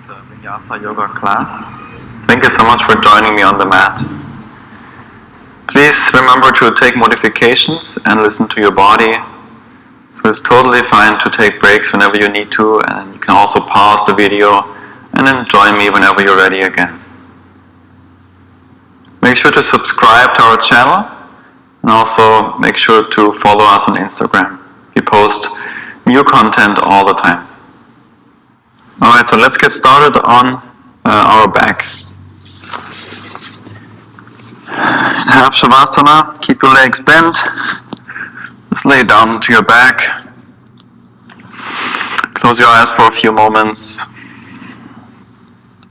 the Vinyasa Yoga class. Thank you so much for joining me on the mat. Please remember to take modifications and listen to your body. So it's totally fine to take breaks whenever you need to, and you can also pause the video and then join me whenever you're ready again. Make sure to subscribe to our channel and also make sure to follow us on Instagram. We post new content all the time. Alright, so let's get started on our back. Half Shavasana, keep your legs bent. Just lay down to your back. Close your eyes for a few moments.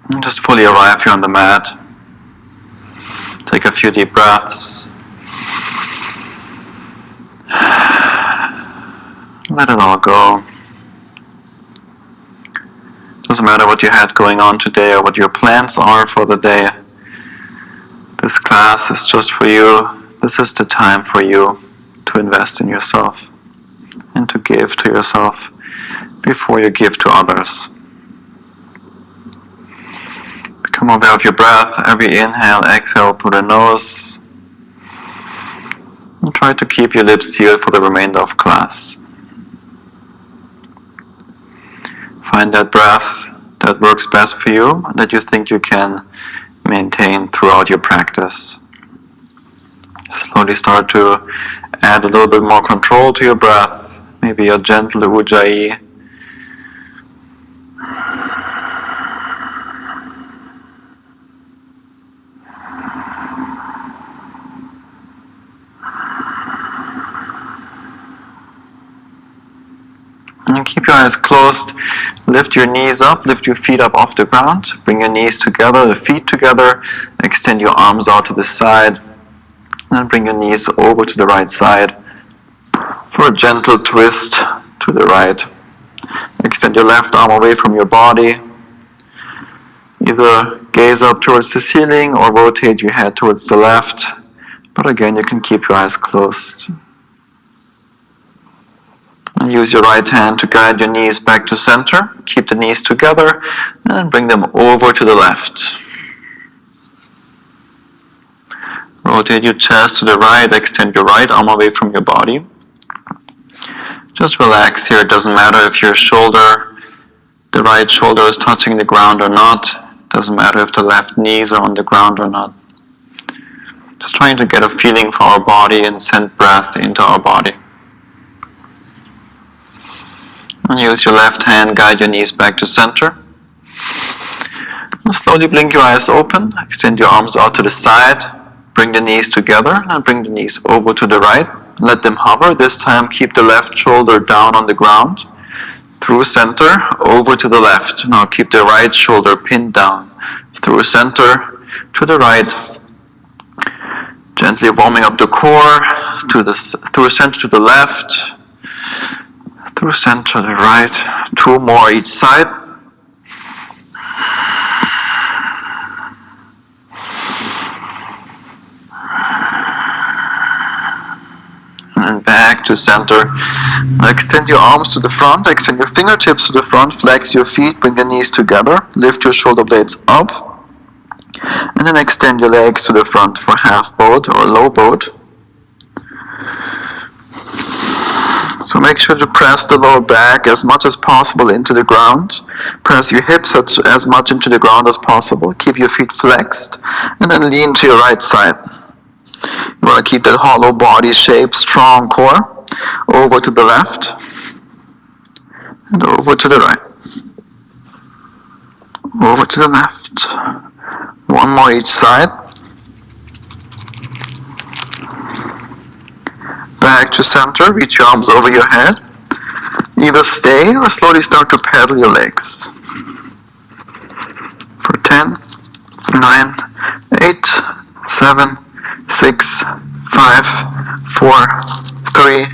And just fully arrive here on the mat. Take a few deep breaths. Let it all go. Doesn't matter what you had going on today or what your plans are for the day. This class is just for you. This is the time for you to invest in yourself and to give to yourself before you give to others. Become aware of your breath. Every inhale, exhale through the nose. And try to keep your lips sealed for the remainder of class. Find that breath that works best for you and that you think you can maintain throughout your practice. Slowly start to add a little bit more control to your breath, maybe a gentle ujjayi. And keep your eyes closed. Lift your knees up, lift your feet up off the ground. Bring your knees together, the feet together. Extend your arms out to the side. And then bring your knees over to the right side for a gentle twist to the right. Extend your left arm away from your body. Either gaze up towards the ceiling or rotate your head towards the left. But again, you can keep your eyes closed. And use your right hand to guide your knees back to center. Keep the knees together and bring them over to the left. Rotate your chest to the right. Extend your right arm away from your body. Just relax here. It doesn't matter if your shoulder, the right shoulder is touching the ground or not. It doesn't matter if the left knees are on the ground or not. Just trying to get a feeling for our body and send breath into our body. And use your left hand, guide your knees back to center. And slowly blink your eyes open, extend your arms out to the side, bring the knees together and bring the knees over to the right. Let them hover. This time keep the left shoulder down on the ground, through center, over to the left. Now keep the right shoulder pinned down, through center, to the right. Gently warming up the core, through center to the left, through center to the right, 2 more each side. And then back to center. Now extend your arms to the front, extend your fingertips to the front, flex your feet, bring the knees together, lift your shoulder blades up, and then extend your legs to the front for half boat or low boat. So make sure to press the lower back as much as possible into the ground. Press your hips as much into the ground as possible. Keep your feet flexed and then lean to your right side. You want to keep that hollow body shape, strong core. Over to the left and over to the right. Over to the left. 1 more each side. Back to center, reach your arms over your head. Either stay or slowly start to pedal your legs. For 10, 9, 8, 7, 6, 5, 4, 3,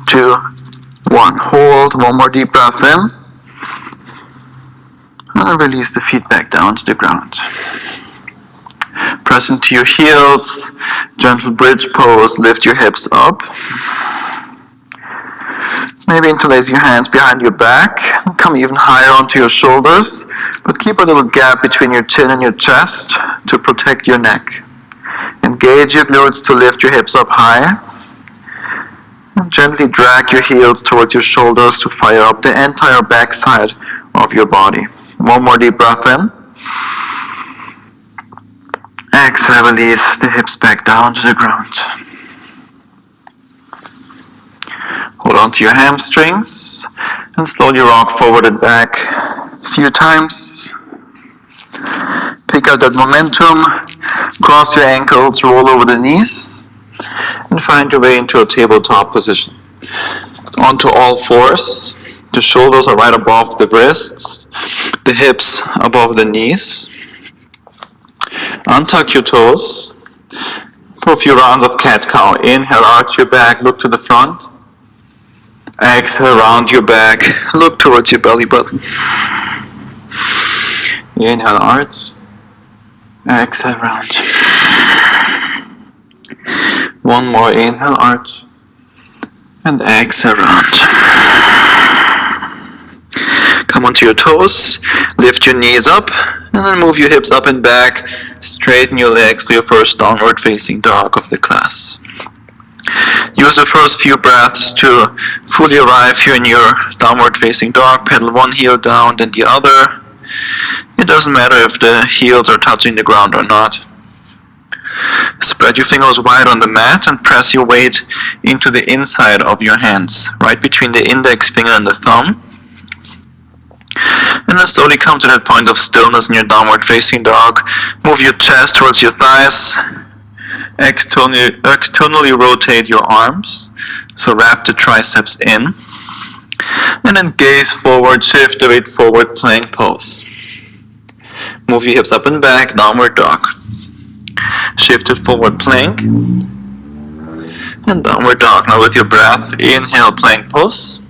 2, 1. Hold. 1 more deep breath in. And then release the feet back down to the ground. Press into your heels, gentle bridge pose, lift your hips up. Maybe interlace your hands behind your back and come even higher onto your shoulders, but keep a little gap between your chin and your chest to protect your neck. Engage your glutes to lift your hips up high. And gently drag your heels towards your shoulders to fire up the entire backside of your body. One more deep breath in. Exhale, release the hips back down to the ground. Hold on to your hamstrings and slowly rock forward and back a few times. Pick up that momentum, cross your ankles, roll over the knees, and find your way into a tabletop position. Onto all fours. The shoulders are right above the wrists, the hips above the knees. Untuck your toes for a few rounds of cat-cow. Inhale, arch your back, look to the front. Exhale, round your back, look towards your belly button. Inhale, arch. Exhale, round. One more, inhale, arch. And exhale, round. Come onto your toes, lift your knees up, and then move your hips up and back. Straighten your legs for your first downward facing dog of the class. Use the first few breaths to fully arrive here in your downward facing dog. Pedal one heel down, then the other. It doesn't matter if the heels are touching the ground or not. Spread your fingers wide on the mat and press your weight into the inside of your hands, right between the index finger and the thumb. And then slowly come to that point of stillness in your downward facing dog. Move your chest towards your thighs. Externally rotate your arms. So wrap the triceps in. And then gaze forward, shift the weight forward, plank pose. Move your hips up and back, downward dog. Shift it forward, plank. And downward dog. Now with your breath, inhale, plank pose.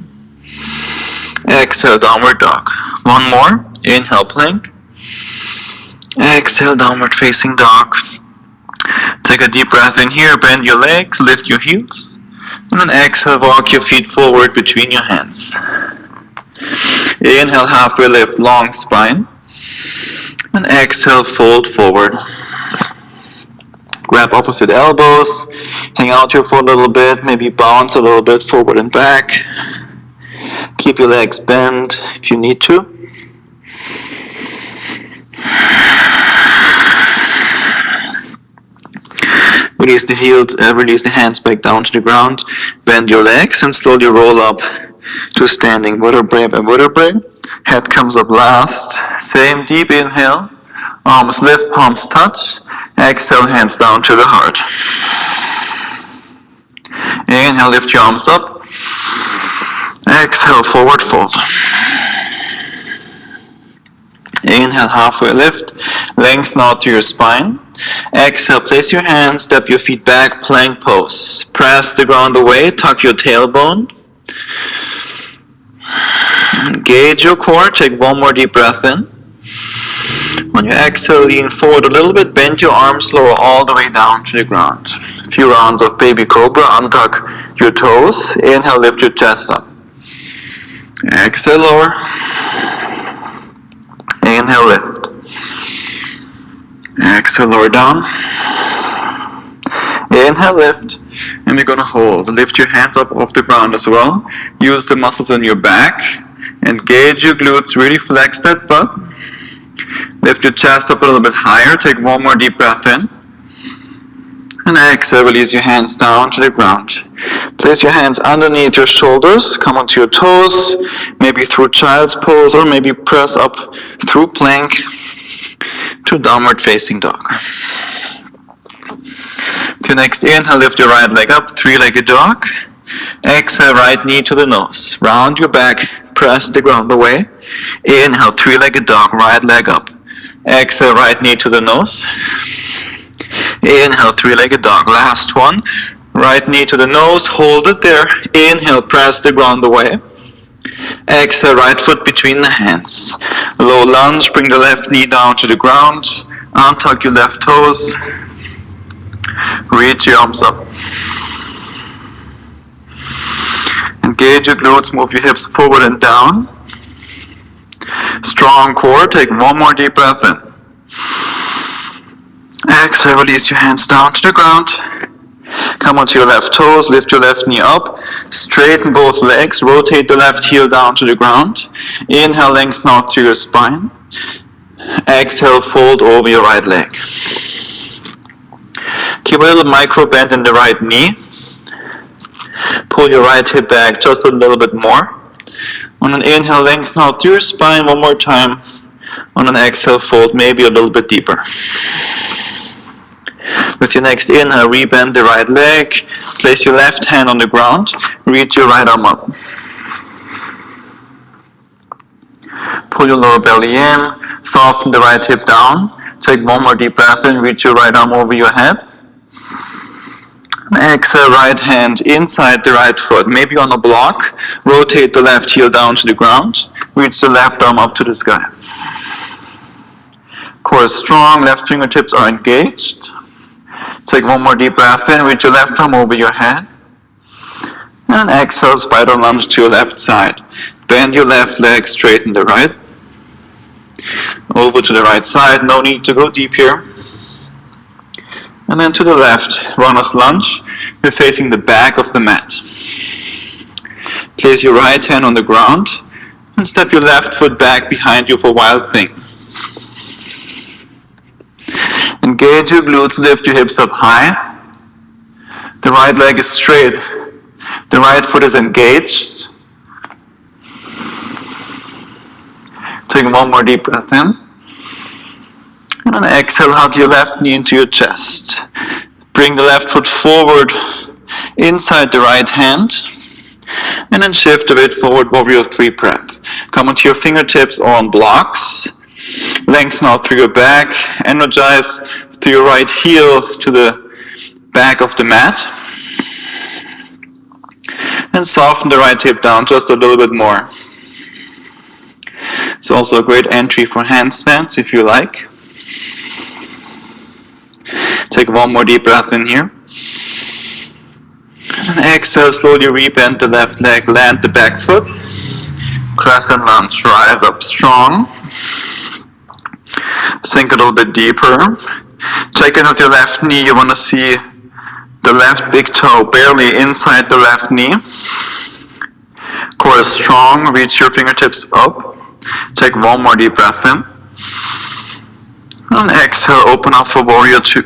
Exhale, downward dog. One more. Inhale, plank. Exhale, downward facing dog. Take a deep breath in here. Bend your legs, lift your heels. And then exhale, walk your feet forward between your hands. Inhale, halfway lift, long spine. And exhale, fold forward. Grab opposite elbows. Hang out here for a little bit. Maybe bounce a little bit forward and back. Keep your legs bent if you need to. Release the heels, release the hands back down to the ground. Bend your legs and slowly roll up to standing vertebrae by vertebrae. Head comes up last. Same deep inhale. Arms lift, palms touch. Exhale, hands down to the heart. Inhale, lift your arms up. Exhale, forward fold. Inhale, halfway lift. Lengthen out to your spine. Exhale, place your hands, step your feet back, plank pose. Press the ground away, tuck your tailbone. Engage your core, take one more deep breath in. On your exhale, lean forward a little bit, bend your arms, lower all the way down to the ground. A few rounds of baby cobra, untuck your toes. Inhale, lift your chest up. Exhale, lower. Inhale, lift. Exhale, lower down. Inhale, lift. And we're going to hold. Lift your hands up off the ground as well. Use the muscles in your back. Engage your glutes. Really flex that butt. Lift your chest up a little bit higher. Take one more deep breath in. And exhale, release your hands down to the ground. Place your hands underneath your shoulders. Come onto your toes. Maybe through child's pose or maybe press up through plank to downward facing dog. For your next inhale, lift your right leg up, three-legged dog. Exhale, right knee to the nose. Round your back, press the ground away. Inhale, three-legged dog, right leg up. Exhale, right knee to the nose. Inhale, three-legged dog. Last one. Right knee to the nose, hold it there. Inhale, press the ground away. Exhale, right foot between the hands. Low lunge, bring the left knee down to the ground. Untuck your left toes. Reach your arms up. And Engage your glutes, move your hips forward and down. Strong core, take one more deep breath in. Exhale, release your hands down to the ground. Come onto your left toes, lift your left knee up. Straighten both legs, rotate the left heel down to the ground. Inhale, lengthen out through your spine. Exhale, fold over your right leg. Keep a little micro bend in the right knee. Pull your right hip back just a little bit more. On an inhale, lengthen out through your spine one more time. On an exhale, fold maybe a little bit deeper. With your next inhale, rebend the right leg. Place your left hand on the ground. Reach your right arm up. Pull your lower belly in. Soften the right hip down. Take one more deep breath in. Reach your right arm over your head. Exhale, right hand inside the right foot, maybe on a block. Rotate the left heel down to the ground. Reach the left arm up to the sky. Core is strong, left fingertips are engaged. Take one more deep breath in, reach your left arm over your head. And exhale, spider lunge to your left side. Bend your left leg, straighten the right. Over to the right side, no need to go deep here. And then to the left, runner's lunge. You're facing the back of the mat. Place your right hand on the ground and step your left foot back behind you for wild thing. Engage your glutes, lift your hips up high. The right leg is straight. The right foot is engaged. Take one more deep breath in. And on exhale, hug your left knee into your chest. Bring the left foot forward inside the right hand. And then shift a bit forward, warrior 3 prep. Come onto your fingertips or on blocks. Lengthen out through your back. Energize through your right heel to the back of the mat. And soften the right hip down just a little bit more. It's also a great entry for handstands if you like. Take one more deep breath in here. And exhale, slowly rebend the left leg, land the back foot. Crescent lunge, rise up strong. Sink a little bit deeper. Check in with your left knee, you want to see the left big toe barely inside the left knee. Core is strong, reach your fingertips up. Take one more deep breath in. And exhale, open up for warrior 2.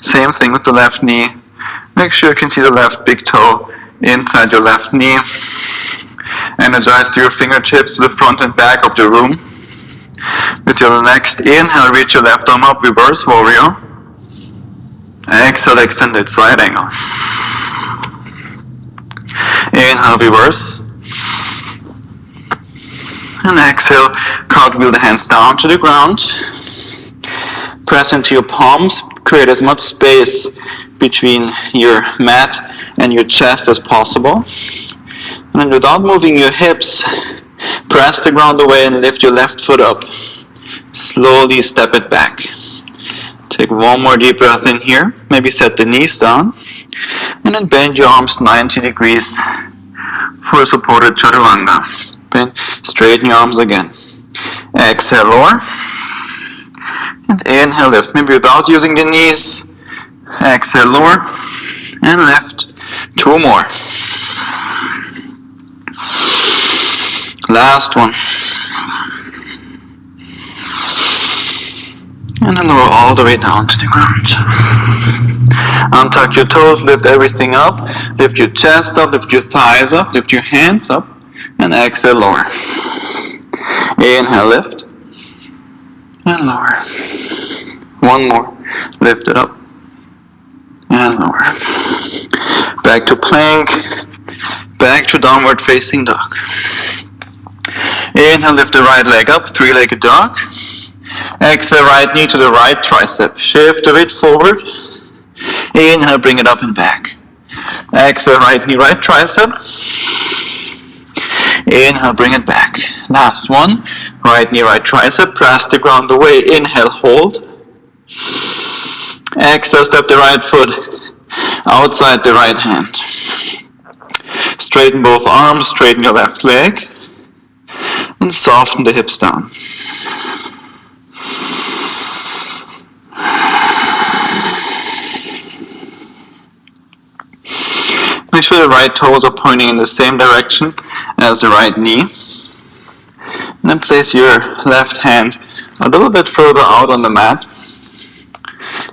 Same thing with the left knee. Make sure you can see the left big toe inside your left knee. Energize through your fingertips to the front and back of the room. With your next inhale, reach your left arm up, reverse warrior. Exhale, extended side angle. Inhale, reverse. And exhale, cartwheel the hands down to the ground. Press into your palms. Create as much space between your mat and your chest as possible. And then without moving your hips, press the ground away and lift your left foot up. Slowly step it back. Take one more deep breath in here. Maybe set the knees down. And then bend your arms 90 degrees for a supported chaturanga. Bend, straighten your arms again. Exhale, lower. And inhale, lift. Maybe without using the knees. Exhale, lower. And lift. 2 more. Last one. And then lower all the way down to the ground. Untuck your toes, lift everything up. Lift your chest up, lift your thighs up, lift your hands up. And exhale, lower. Inhale, lift. And lower. One more. Lift it up. And lower. Back to plank. Back to downward facing dog. Inhale, lift the right leg up, 3-legged dog. Exhale, right knee to the right tricep. Shift a bit forward. Inhale, bring it up and back. Exhale, right knee, right tricep. Inhale, bring it back. Last one. Right knee, right tricep, press the ground away, inhale, hold. Exhale, step the right foot outside the right hand. Straighten both arms, straighten your left leg, and soften the hips down. Make sure the right toes are pointing in the same direction as the right knee. And then place your left hand a little bit further out on the mat.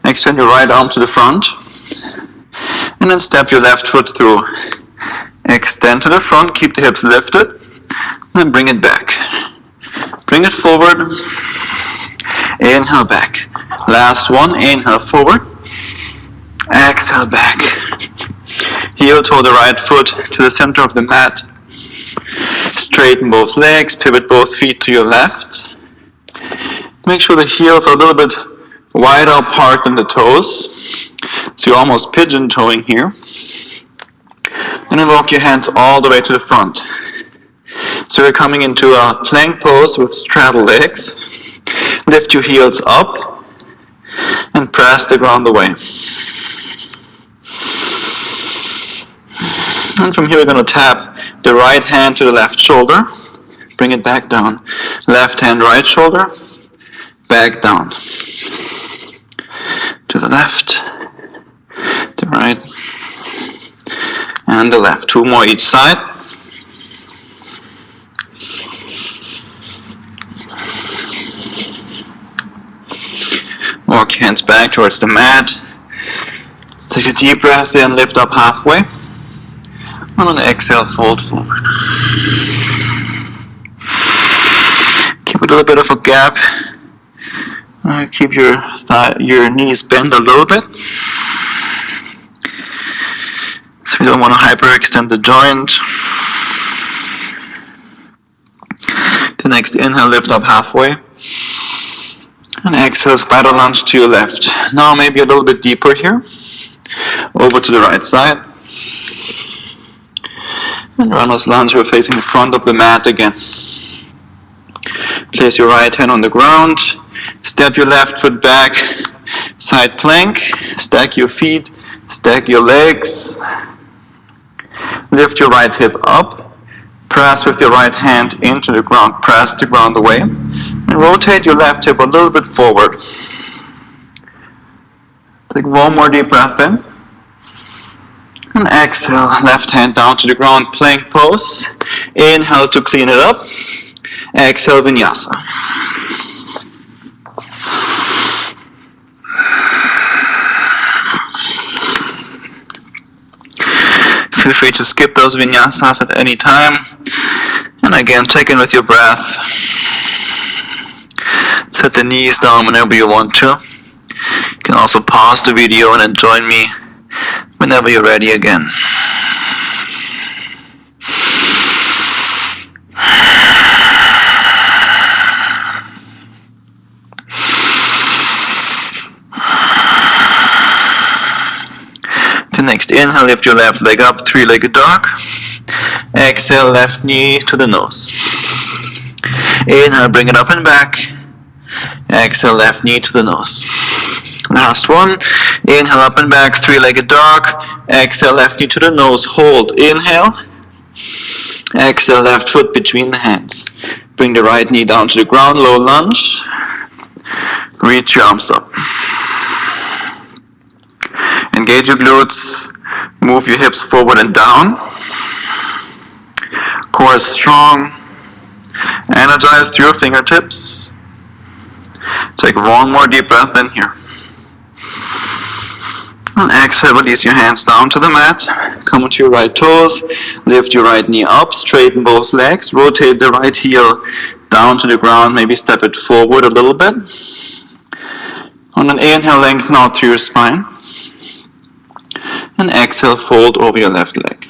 Extend your right arm to the front. And then step your left foot through. Extend to the front, keep the hips lifted. And then bring it back. Bring it forward. Inhale back. Last one, inhale forward. Exhale back. Heel toe the right foot to the center of the mat. Straighten both legs, pivot both feet to your left. Make sure the heels are a little bit wider apart than the toes. So you're almost pigeon toeing here. And then walk your hands all the way to the front. So you're coming into a plank pose with straddle legs. Lift your heels up and press the ground away. And from here we're going to tap the right hand to the left shoulder. Bring it back down. Left hand, right shoulder. Back down. To the left. The right. And the left. Two more each side. Walk your hands back towards the mat. Take a deep breath in, lift up halfway. And on the exhale, fold forward. Keep a little bit of a gap. Keep your knees bent a little bit. So we don't want to hyperextend the joint. The next inhale, lift up halfway. And exhale, spider lunge to your left. Now maybe a little bit deeper here. Over to the right side. And runner's lunge, we're facing the front of the mat again. Place your right hand on the ground. Step your left foot back. Side plank. Stack your feet. Stack your legs. Lift your right hip up. Press with your right hand into the ground. Press the ground away. And rotate your left hip a little bit forward. Take one more deep breath in. And exhale, left hand down to the ground, plank pose. Inhale to clean it up. Exhale, vinyasa. Feel free to skip those vinyasas at any time. And again, check in with your breath. Set the knees down whenever you want to. You can also pause the video and then join me whenever you're ready again. The next inhale, lift your left leg up, three-legged dog. Exhale, left knee to the nose. Inhale, bring it up and back. Exhale, left knee to the nose. Last one. Inhale, up and back, three-legged dog. Exhale, left knee to the nose. Hold. Inhale. Exhale, left foot between the hands. Bring the right knee down to the ground, low lunge. Reach your arms up. Engage your glutes. Move your hips forward and down. Core is strong. Energize through your fingertips. Take one more deep breath in here. And exhale, release your hands down to the mat. Come onto your right toes. Lift your right knee up. Straighten both legs. Rotate the right heel down to the ground. Maybe step it forward a little bit. On an inhale, lengthen out through your spine. And exhale, fold over your left leg.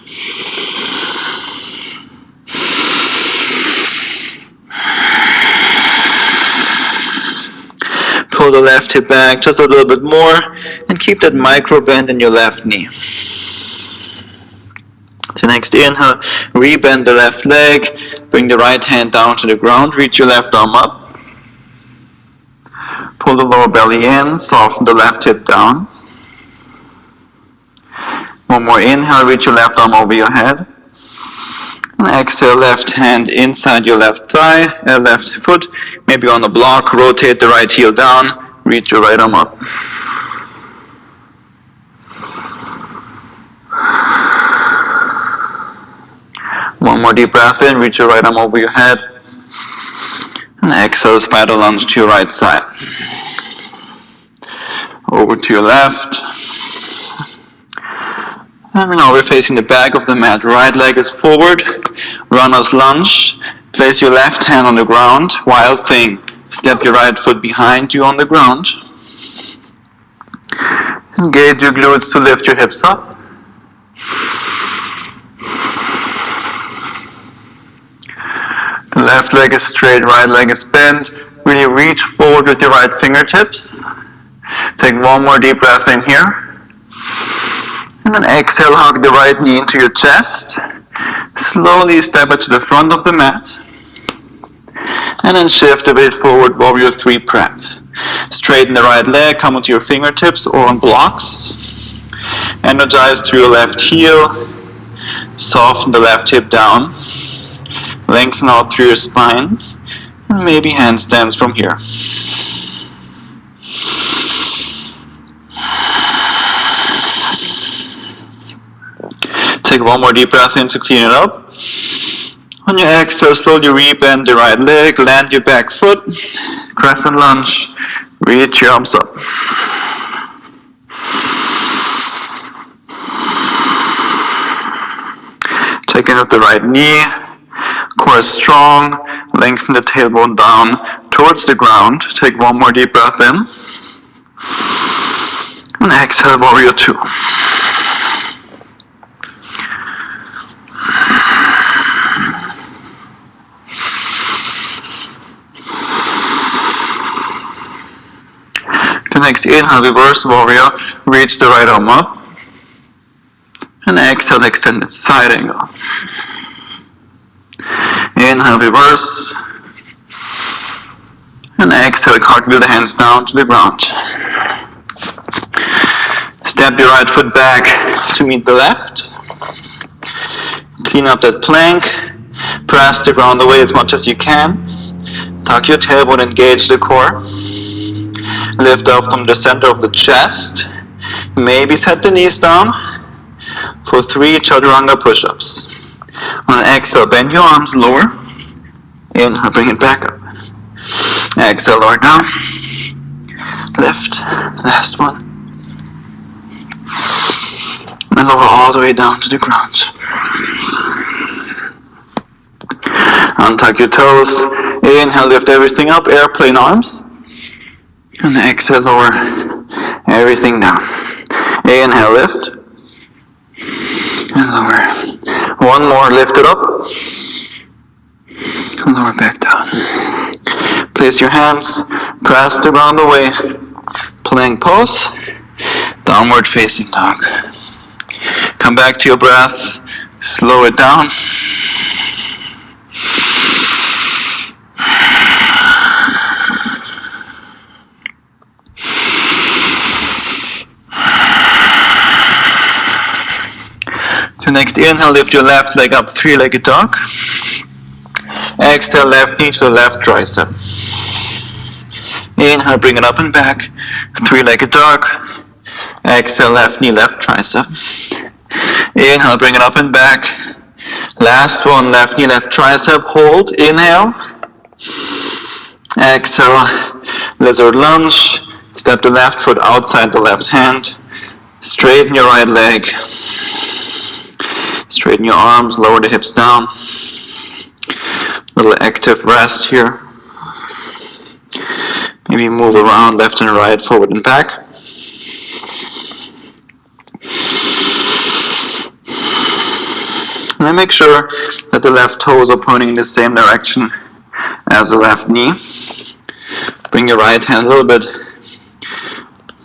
Pull the left hip back just a little bit more and keep that micro bend in your left knee. The next inhale, rebend the left leg, bring the right hand down to the ground, reach your left arm up. Pull the lower belly in, soften the left hip down. One more inhale, reach your left arm over your head. And exhale, left hand inside your left thigh, left foot, maybe on a block, rotate the right heel down, reach your right arm up. One more deep breath in, reach your right arm over your head. And exhale, spider lunge to your right side. Over to your left. And now we're facing the back of the mat. Right leg is forward, runner's lunge. Place your left hand on the ground, wild thing. Step your right foot behind you on the ground. Engage your glutes to lift your hips up. The left leg is straight, right leg is bent. Really reach forward with your right fingertips. Take one more deep breath in here. And then exhale, hug the right knee into your chest. Slowly step it to the front of the mat. And then shift a bit forward, warrior 3 prep. Straighten the right leg, come onto your fingertips or on blocks. Energize through your left heel. Soften the left hip down. Lengthen out through your spine. And maybe handstands from here. Take one more deep breath in to clean it up. On your exhale, slowly rebend the right leg, land your back foot, crescent lunge, reach your arms up. Take in with the right knee, core strong, lengthen the tailbone down towards the ground. Take one more deep breath in. And exhale, warrior 2. Next inhale, reverse warrior, reach the right arm up. And exhale, extended side angle. Inhale, reverse. And exhale, cartwheel the hands down to the ground. Step your right foot back to meet the left. Clean up that plank. Press the ground away as much as you can. Tuck your tailbone, engage the core. Lift up from the center of the chest. Maybe set the knees down for 3 chaturanga push-ups. On an exhale, bend your arms lower. Inhale, bring it back up. Exhale, lower down. Lift. Last one. And lower all the way down to the ground. Untuck your toes. Inhale, lift everything up. Airplane arms. And exhale, lower everything down. Inhale, lift. And lower. One more, lift it up. And lower back down. Place your hands, press the ground away. Plank pose. Downward facing dog. Come back to your breath. Slow it down. Next inhale, lift your left leg up, 3-legged dog. Exhale, left knee to the left tricep. Inhale, bring it up and back, 3-legged dog. Exhale, left knee, left tricep. Inhale, bring it up and back. Last one, left knee, left tricep. Hold, inhale. Exhale, lizard lunge. Step the left foot outside the left hand. Straighten your right leg. Straighten your arms, lower the hips down. Little active rest here. Maybe move around left and right, forward and back. And then make sure that the left toes are pointing in the same direction as the left knee. Bring your right hand a little bit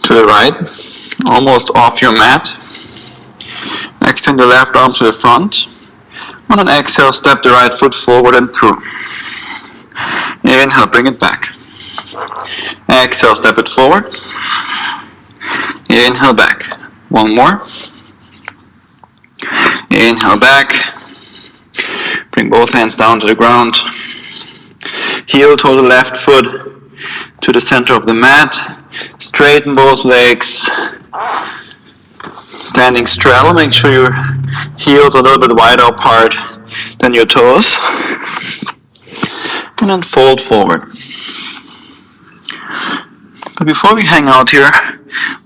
to the right, almost off your mat. Extend your left arm to the front. On an exhale, step the right foot forward and through. Inhale, bring it back. Exhale, step it forward. Inhale, back. One more. Inhale, back. Bring both hands down to the ground. Heel toe the left foot to the center of the mat. Straighten both legs. Standing straddle, make sure your heels are a little bit wider apart than your toes. And then fold forward. But before we hang out here,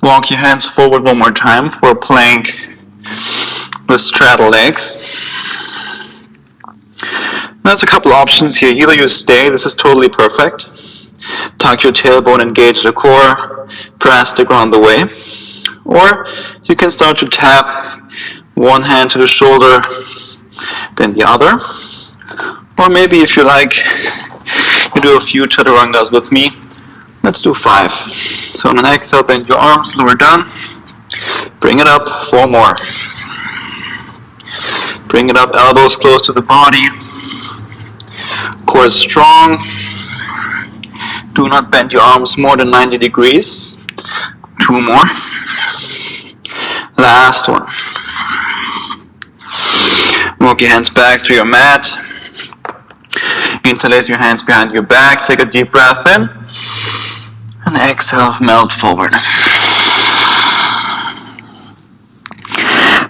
walk your hands forward one more time for a plank with straddle legs. There's a couple options here. Either you stay, this is totally perfect. Tuck your tailbone, engage the core, press the ground away. Or you can start to tap one hand to the shoulder, then the other. Or maybe if you like, you do a few chaturangas with me. Let's do 5. So on an exhale, bend your arms, lower down. Bring it up, 4 more. Bring it up, elbows close to the body. Core is strong. Do not bend your arms more than 90 degrees. 2 more. Last one. Walk your hands back to your mat. Interlace your hands behind your back. Take a deep breath in. And exhale, melt forward.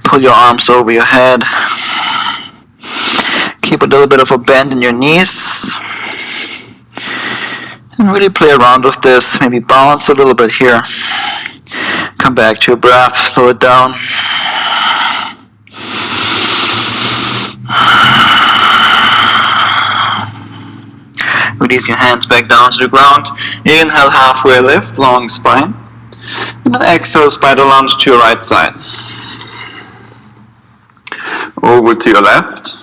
Pull your arms over your head. Keep a little bit of a bend in your knees. And really play around with this. Maybe balance a little bit here. Come back to your breath. Slow it down. Release your hands back down to the ground. Inhale, halfway lift, long spine. And then exhale, spider lunge to your right side. Over to your left.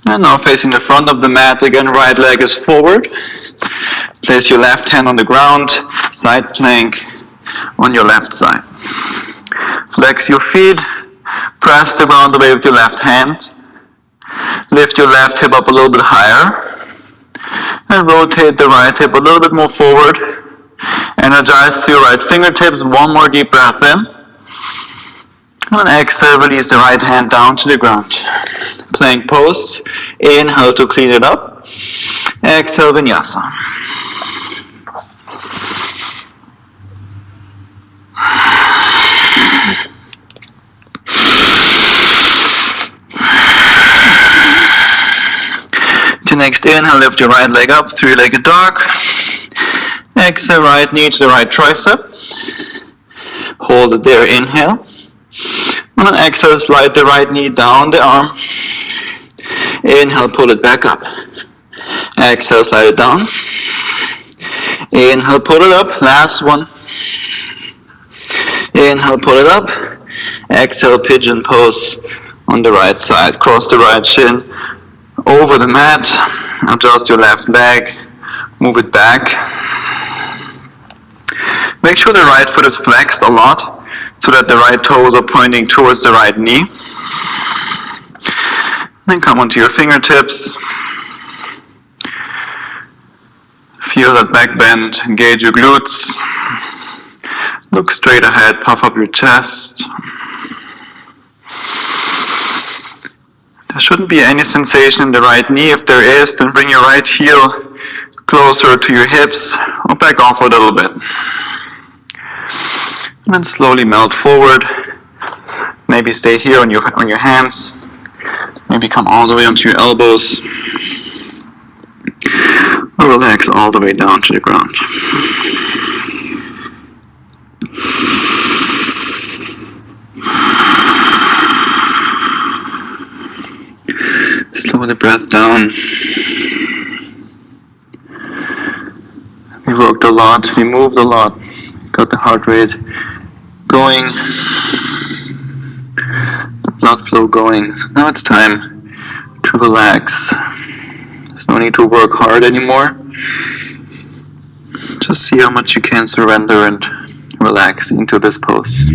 And now facing the front of the mat again, right leg is forward. Place your left hand on the ground, side plank on your left side. Flex your feet, press the ground away with your left hand. Lift your left hip up a little bit higher. And rotate the right hip a little bit more forward. Energize through your right fingertips, one more deep breath in. And then exhale, release the right hand down to the ground. Plank pose. Inhale to clean it up. Exhale, vinyasa. To next inhale, lift your right leg up, 3-legged dog. Exhale, right knee to the right tricep. Hold it there, inhale. On an exhale, slide the right knee down the arm. Inhale, pull it back up. Exhale, slide it down. Inhale, pull it up. Last one. Inhale, pull it up. Exhale, pigeon pose on the right side. Cross the right shin over the mat. Adjust your left leg. Move it back. Make sure the right foot is flexed a lot so that the right toes are pointing towards the right knee. Then come onto your fingertips. Feel that back bend, engage your glutes. Look straight ahead, puff up your chest. There shouldn't be any sensation in the right knee. If there is, then bring your right heel closer to your hips or back off a little bit. And then slowly melt forward. Maybe stay here on your hands. Maybe come all the way onto your elbows. Or relax all the way down to the ground. Slow the breath down. We worked a lot, we moved a lot. Got the heart rate going, the blood flow going. So now it's time to relax. There's no need to work hard anymore. Just see how much you can surrender and relax into this pose.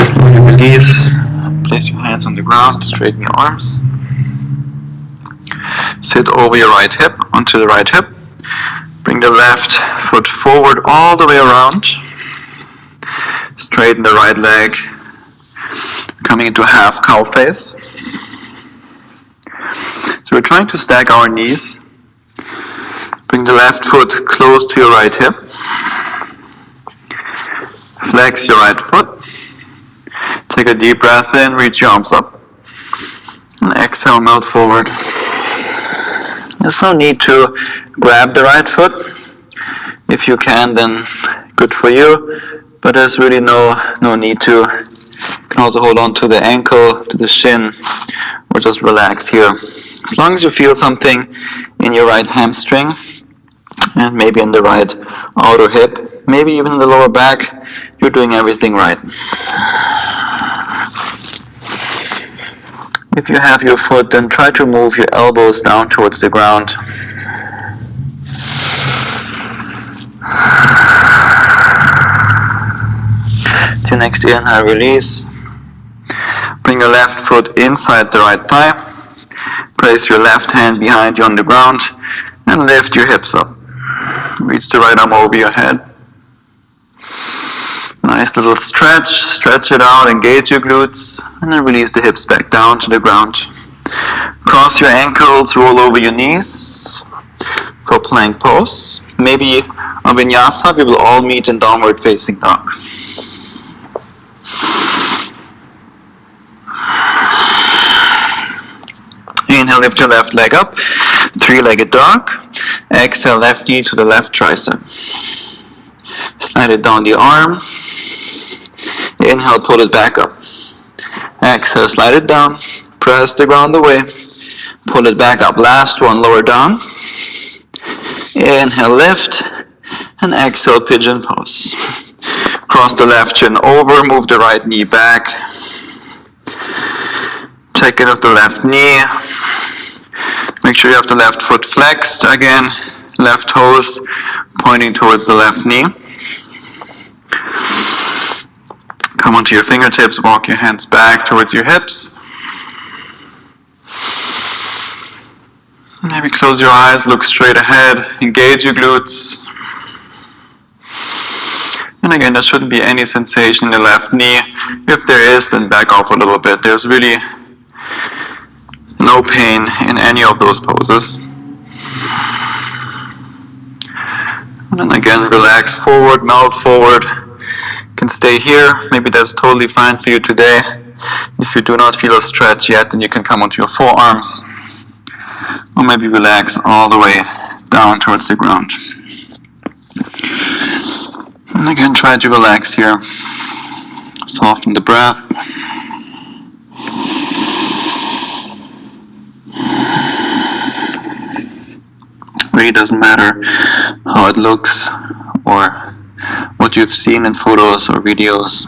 Slowly knees, place your hands on the ground, straighten your arms. Sit over your right hip, onto the right hip. Bring the left foot forward all the way around. Straighten the right leg, coming into half cow face. So we're trying to stack our knees. Bring the left foot close to your right hip. Flex your right foot. Take a deep breath in, reach your arms up. And exhale, melt forward. There's no need to grab the right foot. If you can, then good for you. But there's really no need to. You can also hold on to the ankle, to the shin, or just relax here. As long as you feel something in your right hamstring, and maybe in the right outer hip, maybe even in the lower back, you're doing everything right. If you have your foot, then try to move your elbows down towards the ground. To next inhale, release. Bring the left foot inside the right thigh. Place your left hand behind you on the ground and lift your hips up. Reach the right arm over your head. Nice little stretch. Stretch it out, engage your glutes, and then release the hips back down to the ground. Cross your ankles, roll over your knees for plank pose. Maybe a vinyasa, we will all meet in downward facing dog. Inhale, lift your left leg up, three-legged dog. Exhale, left knee to the left tricep. Slide it down the arm. Inhale, pull it back up. Exhale, slide it down. Press the ground away. Pull it back up. Last one, lower down. Inhale, lift. And exhale, pigeon pose. Cross the left shin over, move the right knee back. Check in with the left knee. Make sure you have the left foot flexed. Again, left toes pointing towards the left knee. Come onto your fingertips, walk your hands back towards your hips. Maybe close your eyes, look straight ahead, engage your glutes. And again, there shouldn't be any sensation in the left knee. If there is, then back off a little bit. There's really no pain in any of those poses. And then again, relax forward, melt forward. You can stay here. Maybe that's totally fine for you today. If you do not feel a stretch yet, then you can come onto your forearms. Or maybe relax all the way down towards the ground. And again, try to relax here. Soften the breath. Really doesn't matter how it looks or what you've seen in photos or videos.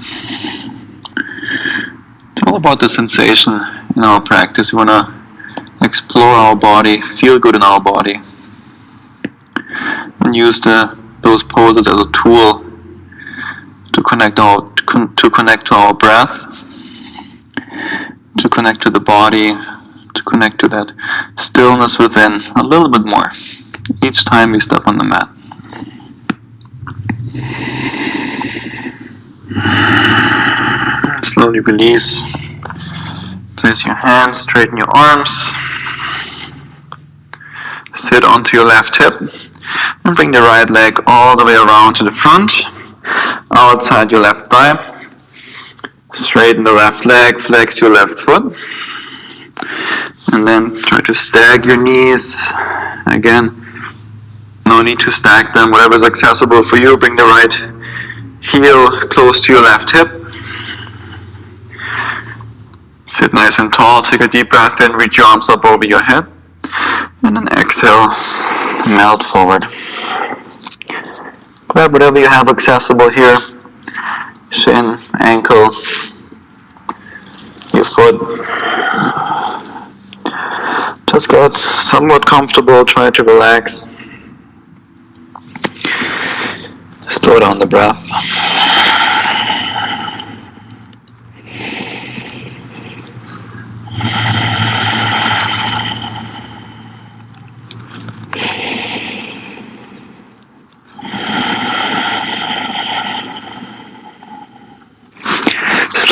It's all about the sensation in our practice. We want to explore our body, feel good in our body, and use those poses as a tool to connect to our breath, to connect to the body, to connect to that stillness within a little bit more each time we step on the mat. Slowly release. Place your hands, straighten your arms. Sit onto your left hip and bring the right leg all the way around to the front, outside your left thigh. Straighten the left leg, flex your left foot, and then try to stag your knees. Again, no need to stack them, whatever is accessible for you. Bring the right heel close to your left hip. Sit nice and tall, take a deep breath in, reach your arms up over your head, and then exhale, melt forward. Grab whatever you have accessible here, shin, ankle, your foot. Just get somewhat comfortable, try to relax. Slow down the breath.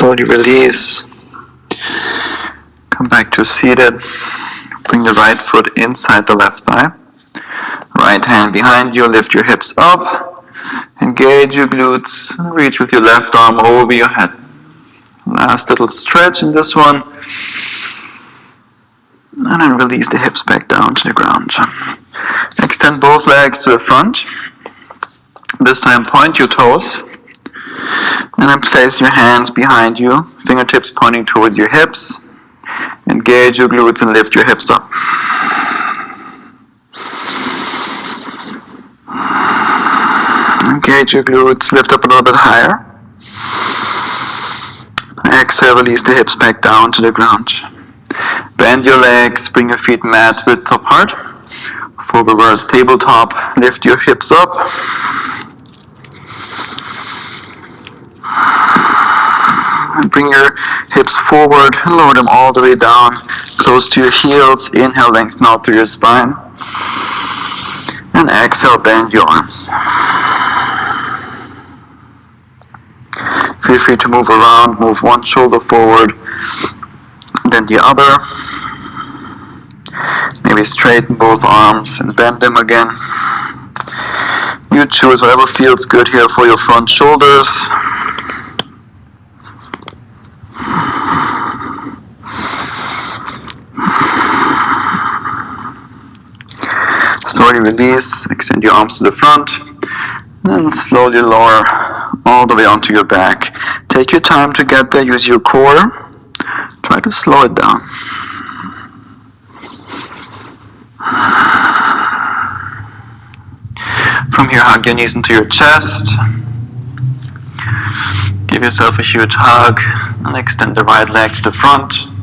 Slowly release. Come back to seated. Bring the right foot inside the left thigh. Right hand behind you, lift your hips up. Engage your glutes and reach with your left arm over your head. Last little stretch in this one. And then release the hips back down to the ground. Extend both legs to the front. This time point your toes. And then place your hands behind you, fingertips pointing towards your hips. Engage your glutes and lift your hips up. Engage your glutes, lift up a little bit higher. Exhale, release the hips back down to the ground. Bend your legs, bring your feet mat width apart. For reverse tabletop, lift your hips up. And bring your hips forward, lower them all the way down, close to your heels. Inhale, lengthen out through your spine. And exhale, bend your arms. Feel free to move around, move one shoulder forward, then the other. Maybe straighten both arms and bend them again. You choose whatever feels good here for your front shoulders. Slowly release, extend your arms to the front, and slowly lower all the way onto your back. Take your time to get there, use your core. Try to slow it down. From here, hug your knees into your chest. Give yourself a huge hug and extend the right leg to the front.